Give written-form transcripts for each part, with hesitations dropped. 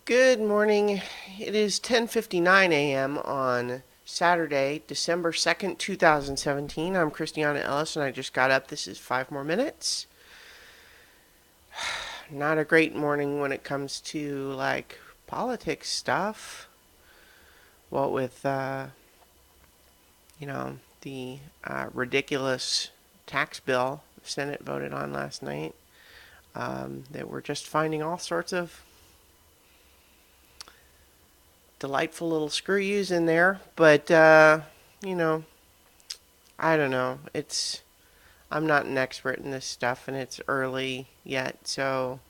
Good morning. It is 10:59 a.m. on Saturday, December 2nd, 2017. I'm Christiana Ellis and I just got up. This is 5 more minutes. Not a great morning when it comes to politics stuff. What with the ridiculous tax bill the Senate voted on last night. That we're just finding all sorts of delightful little screw yous in there. But you know, I don't know. I'm not an expert in this stuff, and it's early yet, so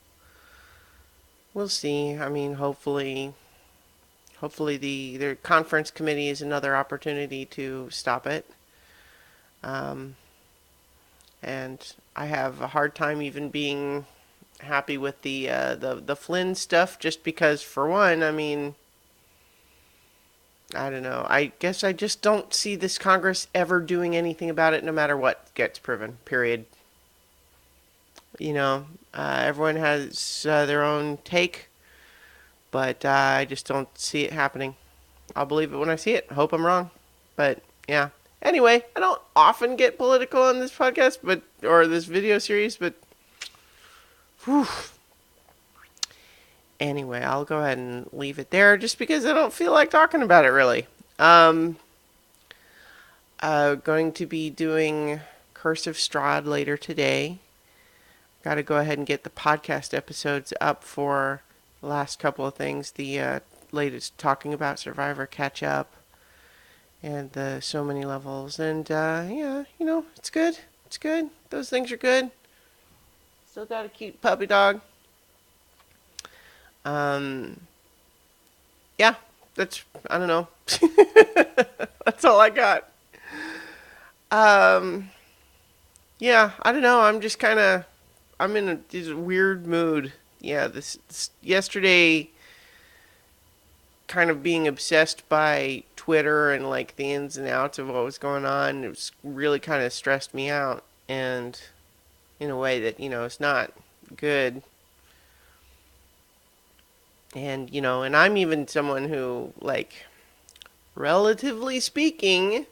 we'll see. I mean, hopefully the conference committee is another opportunity to stop it. Um, and I have a hard time even being happy with the Flynn stuff, just because, for one, I mean, I don't know. I guess I just don't see this Congress ever doing anything about it, no matter what gets proven. Period. Everyone has their own take, but I just don't see it happening. I'll believe it when I see it. I hope I'm wrong, but yeah. Anyway, I don't often get political on this podcast, or this video series, but whew. Anyway, I'll go ahead and leave it there, just because I don't feel like talking about it really. Um, going to be doing Curse of Strahd later today. Got to go ahead and get the podcast episodes up for the last couple of things. The latest Talking About Survivor catch up, and the so many levels. And yeah, it's good. It's good. Those things are good. Still got a cute puppy dog. Um, yeah, I don't know. That's all I got. Um, yeah, I don't know. I'm in this weird mood. Yeah, this yesterday, kind of being obsessed by Twitter and like the ins and outs of what was going on. It was really kind of stressed me out, and in a way that it's not good. And I'm even someone who, like, relatively speaking,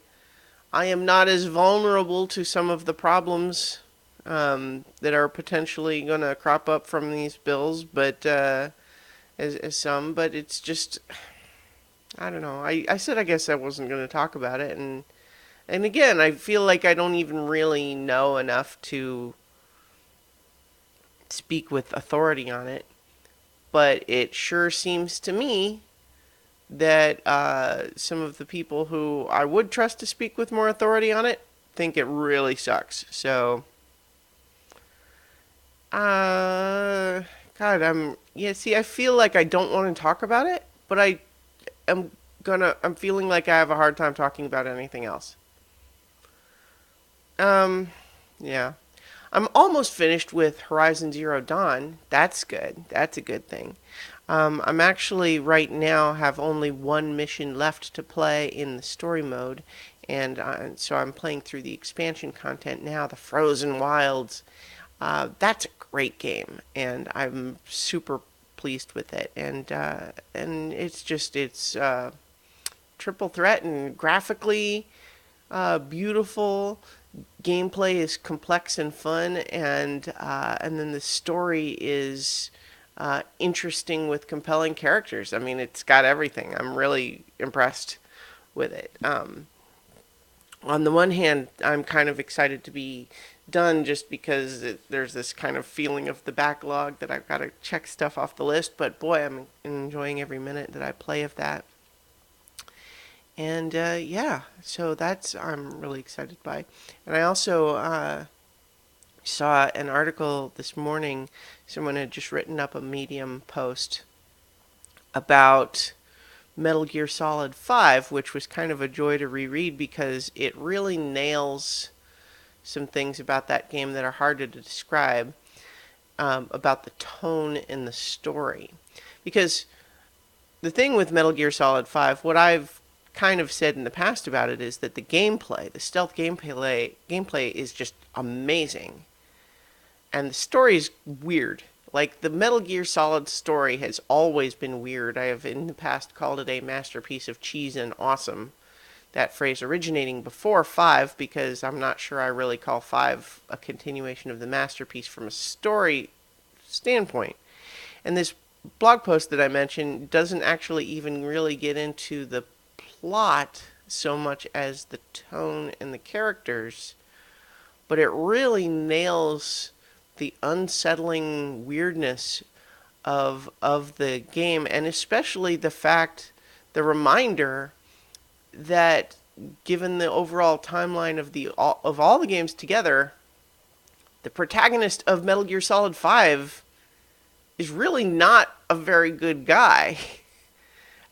I am not as vulnerable to some of the problems that are potentially going to crop up from these bills, but as some. But it's just, I don't know. I said I guess I wasn't going to talk about it, and again, I feel like I don't even really know enough to speak with authority on it. But it sure seems to me that some of the people who I would trust to speak with more authority on it think it really sucks. So, God, yeah. See, I feel like I don't want to talk about it, but am I'm feeling like I have a hard time talking about anything else. Um, yeah. I'm almost finished with Horizon Zero Dawn. That's good. That's a good thing. I'm actually right now have only one mission left to play in the story mode, and so I'm playing through the expansion content now, the Frozen Wilds. That's a great game, and I'm super pleased with it. And it's triple threat and graphically beautiful. Gameplay is complex and fun, and then the story is interesting with compelling characters. I mean, it's got everything. I'm really impressed with it. On the one hand, I'm kind of excited to be done, just because there's this kind of feeling of the backlog that I've got to check stuff off the list. But boy, I'm enjoying every minute that I play of that. And yeah, so that's I'm really excited by. And I also saw an article this morning. Someone had just written up a Medium post about Metal Gear Solid 5, which was kind of a joy to reread, because it really nails some things about that game that are harder to describe, about the tone in the story. Because the thing with Metal Gear Solid 5, what I've kind of said in the past about it, is that the stealth gameplay is just amazing, and the story is weird. Like, the Metal Gear Solid story has always been weird. I have in the past called it a masterpiece of cheese and awesome. That phrase originating before 5, because I'm not sure I really call 5 a continuation of the masterpiece from a story standpoint. And this blog post that I mentioned doesn't actually even really get into the plot so much as the tone and the characters, but it really nails the unsettling weirdness of the game, and especially the reminder that given the overall timeline of all the games together, the protagonist of Metal Gear Solid 5 is really not a very good guy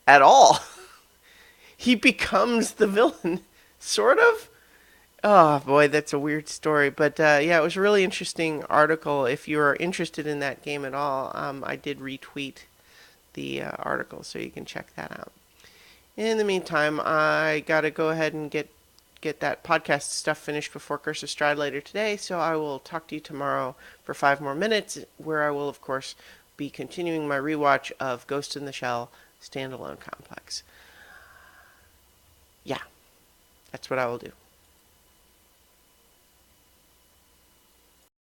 at all. He becomes the villain, sort of. Oh boy, that's a weird story, but yeah, it was a really interesting article. If you are interested in that game at all, I did retweet the article, so you can check that out. In the meantime, I gotta go ahead and get that podcast stuff finished before Curse of Stride later today. So I will talk to you tomorrow for 5 more minutes, where I will, of course, be continuing my rewatch of Ghost in the Shell Standalone Complex. Yeah, that's what I will do.